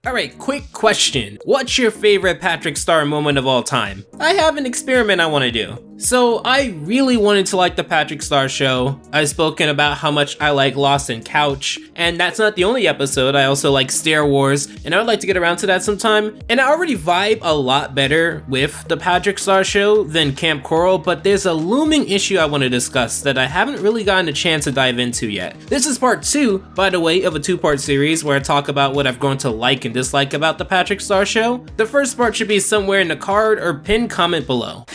Alright, quick question. What's your favorite Patrick Star moment of all time? I have an experiment I want to do. So I really wanted to like the Patrick Star Show. I've spoken about how much I like Lost in Couch, and that's not the only episode. I also like Star Wars, and I would like to get around to that sometime. And I already vibe a lot better with the Patrick Star Show than Camp Coral, but there's a looming issue I want to discuss that I haven't really gotten a chance to dive into yet. This is part 2, by the way, of a 2-part series where I talk about what I've grown to like and dislike about the Patrick Star Show. The first part should be somewhere in the card or pinned comment below.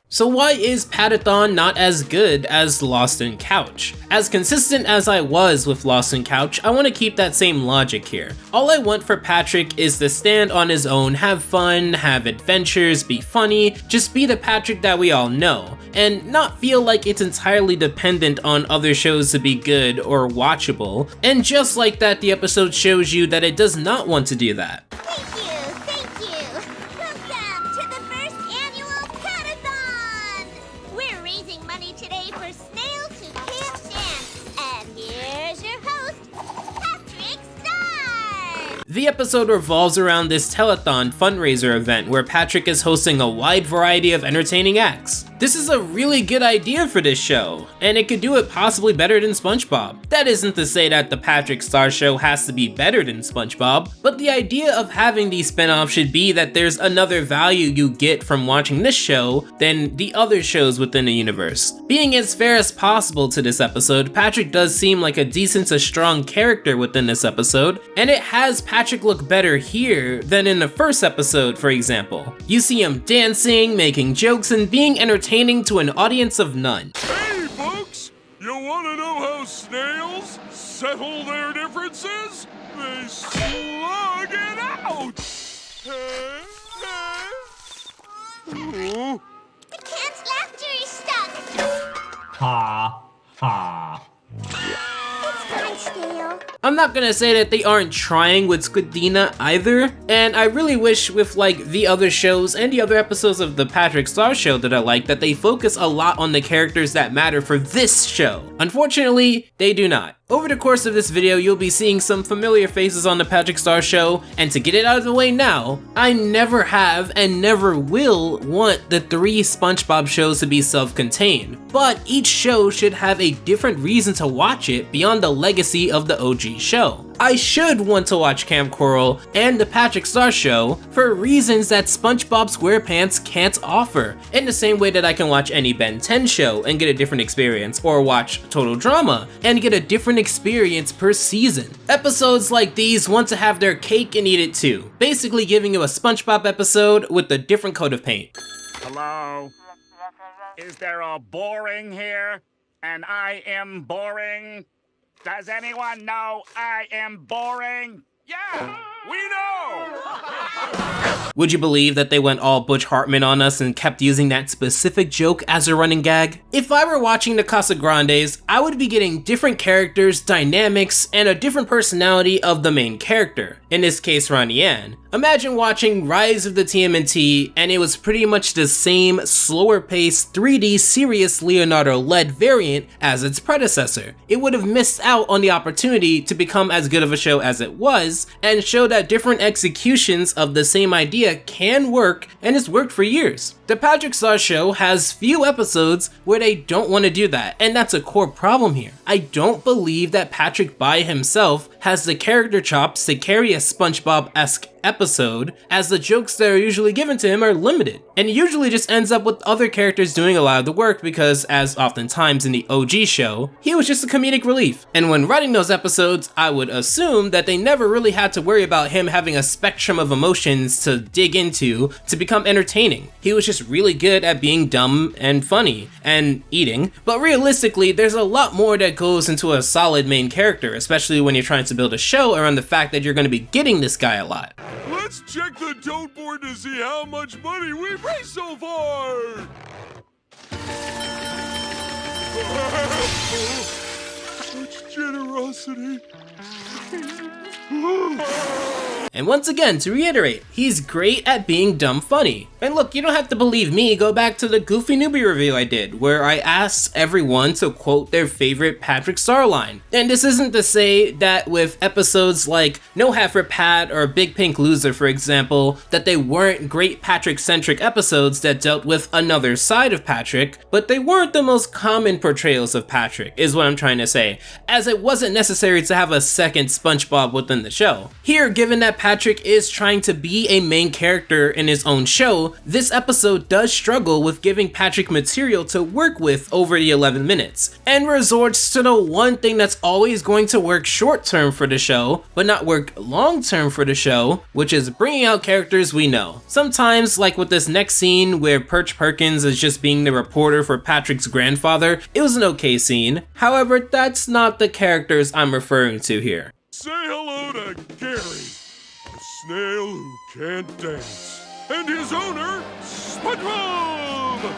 So why is Patathon not as good as Lost in Couch? As consistent as I was with Lost in Couch, I want to keep that same logic here. All I want for Patrick is to stand on his own, have fun, have adventures, be funny, just be the Patrick that we all know, and not feel like it's entirely dependent on other shows to be good or watchable. And just like that, the episode shows you that it does not want to do that. Thank you. Welcome to the first annual Patathon. We're raising money today for Snails Who Can't Dance. And here's your host, Patrick Star. The episode revolves around this telethon fundraiser event where Patrick is hosting a wide variety of entertaining acts. This is a really good idea for this show, and it could do it possibly better than SpongeBob. That isn't to say that the Patrick Star Show has to be better than SpongeBob, but the idea of having these spin-offs should be that there's another value you get from watching this show than the other shows within the universe. Being as fair as possible to this episode, Patrick does seem like a decent to strong character within this episode, and it has Patrick look better here than in the first episode, for example. You see him dancing, making jokes, and being entertaining to an audience of none. Hey folks, you wanna know how snails settle their differences? They slug it out! The cat's laughter is stuck. Ha ha. It's fine, Snail. I'm not gonna say that they aren't trying with Squidina either, and I really wish with like the other shows and the other episodes of the Patrick Star Show that I like that they focus a lot on the characters that matter for this show. Unfortunately, they do not. Over the course of this video, you'll be seeing some familiar faces on the Patrick Star Show, and to get it out of the way now, I never have and never will want the 3 SpongeBob shows to be self-contained, but each show should have a different reason to watch it beyond the legacy of the OG show. I should want to watch Camp Coral and the Patrick Star Show for reasons that SpongeBob SquarePants can't offer, in the same way that I can watch any Ben 10 show and get a different experience, or watch Total Drama and get a different experience per season. Episodes like these want to have their cake and eat it too, basically giving you a SpongeBob episode with a different coat of paint. Hello? Is there a boring here? And I am boring? Does anyone know I am boring? Yeah, we know! Would you believe that they went all Butch Hartman on us and kept using that specific joke as a running gag? If I were watching the Casa Grandes, I would be getting different characters, dynamics, and a different personality of the main character, in this case Ronnie Ann. Imagine watching Rise of the TMNT and it was pretty much the same slower paced 3D serious Leonardo led variant as its predecessor. It would have missed out on the opportunity to become as good of a show as it was and show that different executions of the same idea can work and has worked for years. The Patrick Star Show has few episodes where they don't want to do that, and that's a core problem here. I don't believe that Patrick by himself has the character chops to carry a SpongeBob-esque episode, as the jokes that are usually given to him are limited, and it usually just ends up with other characters doing a lot of the work because, as oftentimes in the OG show, he was just a comedic relief. And when writing those episodes, I would assume that they never really had to worry about him having a spectrum of emotions to dig into to become entertaining. He was just really good at being dumb and funny and eating, but realistically, there's a lot more that goes into a solid main character, especially when you're trying to build a show around the fact that you're going to be getting this guy a lot. Let's check the tote board to see how much money we've raised so far! Such generosity. curiosity. And once again, to reiterate, he's great at being dumb funny. And look, you don't have to believe me, go back to the Goofy Newbie review I did, where I asked everyone to quote their favorite Patrick Star line. And this isn't to say that with episodes like No Hat for Pat or Big Pink Loser, for example, that they weren't great Patrick-centric episodes that dealt with another side of Patrick, but they weren't the most common portrayals of Patrick, is what I'm trying to say, as it wasn't necessary to have a second SpongeBob within the show. Here, given that Patrick is trying to be a main character in his own show, this episode does struggle with giving Patrick material to work with over the 11 minutes, and resorts to the one thing that's always going to work short term for the show, but not work long term for the show, which is bringing out characters we know. Sometimes, like with this next scene where Perch Perkins is just being the reporter for Patrick's grandfather, it was an okay scene. However, that's not the characters I'm referring to here. Say hello to Gary, the snail who can't dance, and his owner, SpongeBob!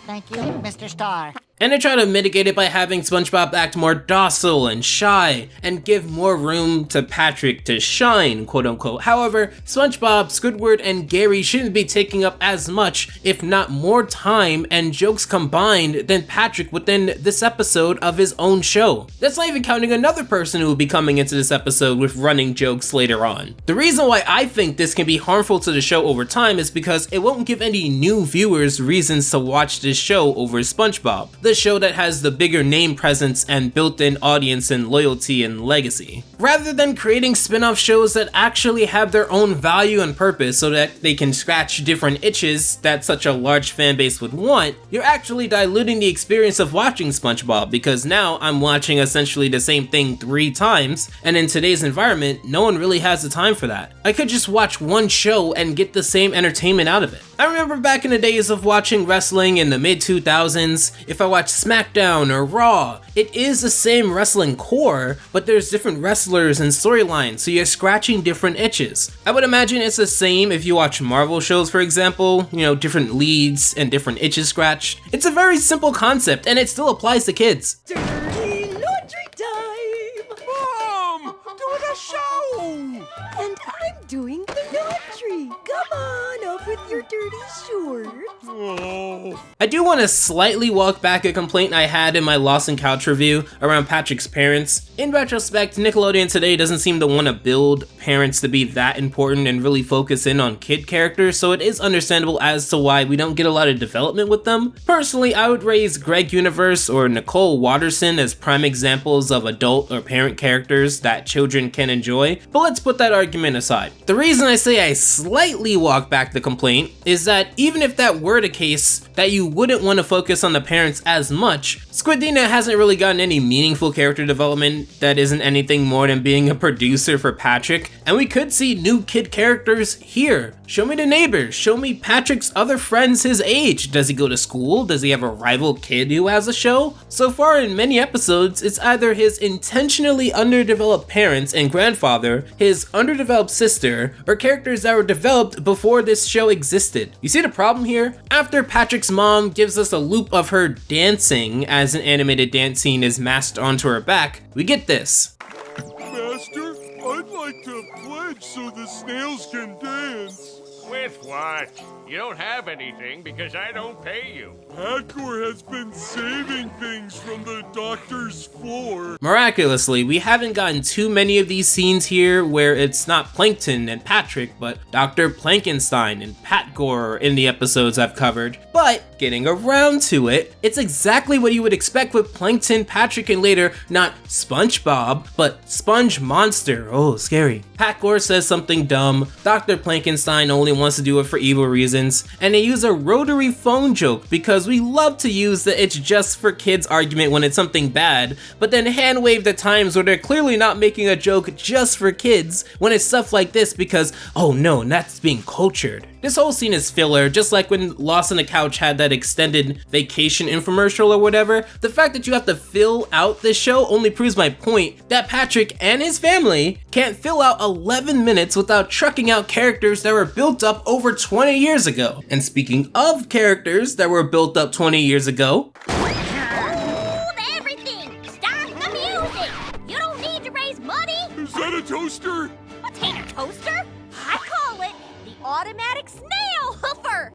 Thank you, Mr. Star. And they try to mitigate it by having SpongeBob act more docile and shy, and give more room to Patrick to shine, quote unquote. However, SpongeBob, Squidward, and Gary shouldn't be taking up as much, if not more time and jokes combined than Patrick within this episode of his own show. That's not even counting another person who will be coming into this episode with running jokes later on. The reason why I think this can be harmful to the show over time is because it won't give any new viewers reasons to watch this show over SpongeBob, the show that has the bigger name presence and built-in audience and loyalty and legacy. Rather than creating spin-off shows that actually have their own value and purpose so that they can scratch different itches that such a large fan base would want, you're actually diluting the experience of watching SpongeBob, because now I'm watching essentially the same thing 3 times, and in today's environment, no one really has the time for that. I could just watch one show and get the same entertainment out of it. I remember back in the days of watching wrestling in the mid-2000s, if I watched SmackDown or Raw, it is the same wrestling core, but there's different wrestlers and storylines, so you're scratching different itches. I would imagine it's the same if you watch Marvel shows, for example, you know, different leads and different itches scratched. It's a very simple concept, and it still applies to kids. Dirty laundry time! Mom! Doing a show! And I'm doing the laundry. Come on, off with your dirty shorts. Oh. I do want to slightly walk back a complaint I had in my Lost in Couch review around Patrick's parents. In retrospect, Nickelodeon today doesn't seem to want to build parents to be that important and really focus in on kid characters, so it is understandable as to why we don't get a lot of development with them. Personally, I would raise Greg Universe or Nicole Watterson as prime examples of adult or parent characters that children can enjoy, but let's put that argument aside. The reason I say I slightly walk back the complaint is that even if that were the case, that you wouldn't want to focus on the parents as much, Squidina hasn't really gotten any meaningful character development that isn't anything more than being a producer for Patrick, and we could see new kid characters here. Show me the neighbors, show me Patrick's other friends his age. Does he go to school? Does he have a rival kid who has a show? So far in many episodes, it's either his intentionally underdeveloped parents and grandfather, his underdeveloped sister, or characters that were developed before this show existed. You see the problem here? After Patrick's mom gives us a loop of her dancing as an animated dance scene is masked onto her back, we get this. Master, I'd like to pledge so the snails can dance. With what? You don't have anything because I don't pay you. Hardcore has been saving things from the doctor's floor. Miraculously, we haven't gotten too many of these scenes here where it's not Plankton and Patrick, but Dr. Plankenstein and Pat Gore in the episodes I've covered. But getting around to it, it's exactly what you would expect with Plankton, Patrick, and later, not SpongeBob, but Sponge Monster. Oh, scary. Pat Gore says something dumb, Dr. Plankenstein only wants to do it for evil reasons, and they use a rotary phone joke because we love to use the it's just for kids argument when it's something bad, but then hand wave the times where they're clearly not making a joke just for kids when it's stuff like this because, oh no, that's being cultured. This whole scene is filler, just like when Lost on the Couch had that extended vacation infomercial or whatever. The fact that you have to fill out this show only proves my point that Patrick and his family can't fill out 11 minutes without trucking out characters that were built up over 20 years ago. And speaking of characters that were built up 20 years ago, Hold everything! Start the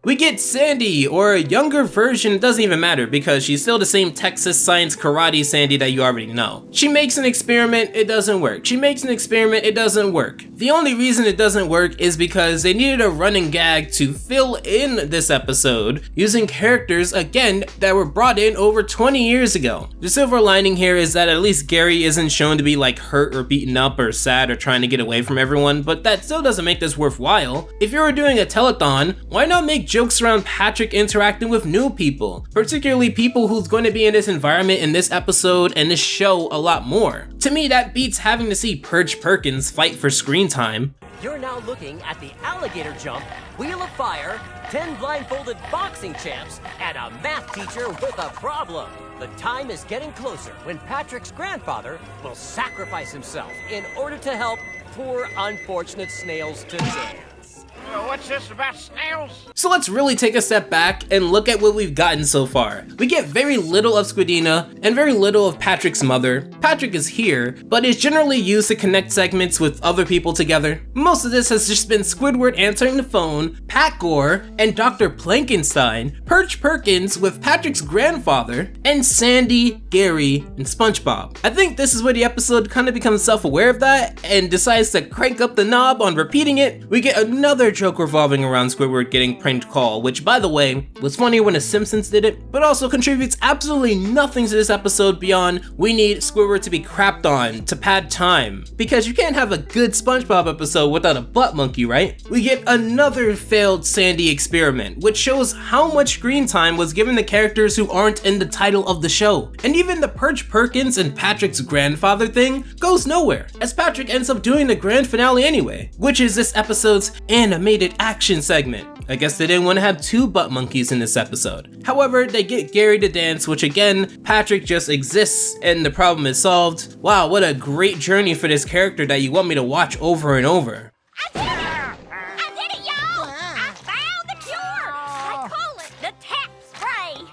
We get Sandy, or a younger version, it doesn't even matter because she's still the same Texas Science Karate Sandy that you already know. She makes an experiment, it doesn't work. She makes an experiment, it doesn't work. The only reason it doesn't work is because they needed a running gag to fill in this episode using characters, again, that were brought in over 20 years ago. The silver lining here is that at least Gary isn't shown to be like hurt or beaten up or sad or trying to get away from everyone, but that still doesn't make this worthwhile. If you were doing a telethon, why not make jokes around Patrick interacting with new people, particularly people who's going to be in this environment in this episode and this show a lot more. To me, that beats having to see Perch Perkins fight for screen time. You're now looking at the alligator jump, wheel of fire, 10 blindfolded boxing champs, and a math teacher with a problem. The time is getting closer when Patrick's grandfather will sacrifice himself in order to help poor unfortunate snails to dance. What's this about snails? So let's really take a step back and look at what we've gotten so far. We get very little of Squidina and very little of Patrick's mother. Patrick is here, but is generally used to connect segments with other people together. Most of this has just been Squidward answering the phone, Pat Gore, and Dr. Plankenstein, Perch Perkins with Patrick's grandfather, and Sandy, Gary, and SpongeBob. I think this is where the episode kind of becomes self-aware of that and decides to crank up the knob on repeating it. We get another joke revolving around Squidward getting pranked call, which by the way, was funnier when the Simpsons did it, but also contributes absolutely nothing to this episode beyond we need Squidward to be crapped on to pad time. Because you can't have a good SpongeBob episode without a butt monkey, right? We get another failed Sandy experiment, which shows how much screen time was given to characters who aren't in the title of the show. And even the Perch Perkins and Patrick's grandfather thing goes nowhere, as Patrick ends up doing the grand finale anyway, which is this episode's animated action segment. I guess they didn't want to have two butt monkeys in this episode. However, they get Gary to dance, which again, Patrick just exists and the problem is solved. Wow, what a great journey for this character that you want me to watch over and over. I did it, y'all! I found the cure! I call it the tap spray!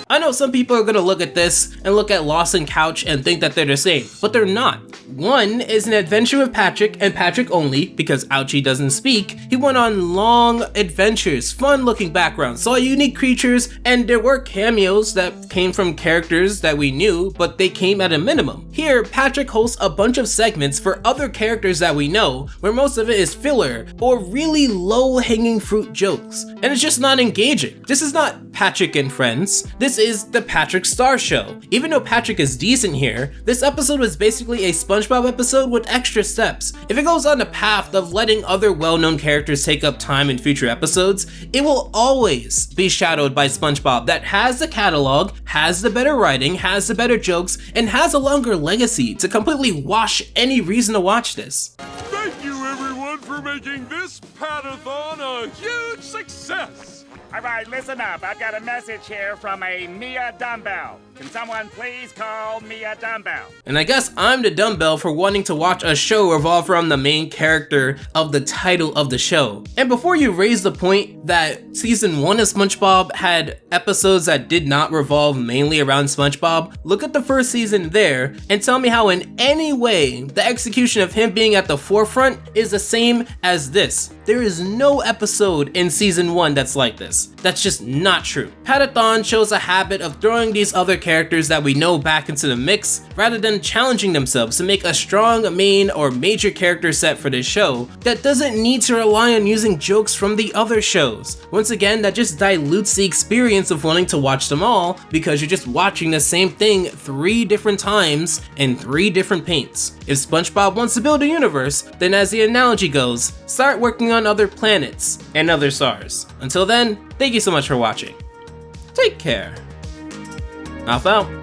I know some people are gonna look at this and look at Lost and Couch and think that they're the same, but they're not. One is an adventure with Patrick and Patrick only, because Ouchie doesn't speak. He went on long adventures, fun looking backgrounds, saw unique creatures, and there were cameos that came from characters that we knew, but they came at a minimum. Here, Patrick hosts a bunch of segments for other characters that we know, where most of it is filler or really low hanging fruit jokes, and it's just not engaging. This is not Patrick and Friends, this is the Patrick Star Show. Even though Patrick is decent here, this episode was basically a SpongeBob episode with extra steps. If it goes on the path of letting other well-known characters take up time in future episodes, it will always be shadowed by SpongeBob that has the catalog, has the better writing, has the better jokes, and has a longer legacy to completely wash any reason to watch this. Thank you, everyone, for making this padathon a huge success. All right, listen up. I've got a message here from a Mia Dumbbell. Can someone please call Mia Dumbbell? And I guess I'm the dumbbell for wanting to watch a show revolve around the main character of the title of the show. And before you raise the point that season 1 of SpongeBob had episodes that did not revolve mainly around SpongeBob, look at the first season there and tell me how in any way the execution of him being at the forefront is the same as this. There is no episode in season 1 that's like this. That's just not true. Padathon shows a habit of throwing these other characters that we know back into the mix, rather than challenging themselves to make a strong main or major character set for this show that doesn't need to rely on using jokes from the other shows. Once again, that just dilutes the experience of wanting to watch them all, because you're just watching the same thing 3 different times in 3 different paints. If SpongeBob wants to build a universe, then as the analogy goes, start working on other planets and other stars. Until then, thank you so much for watching. Take care. Alpha out.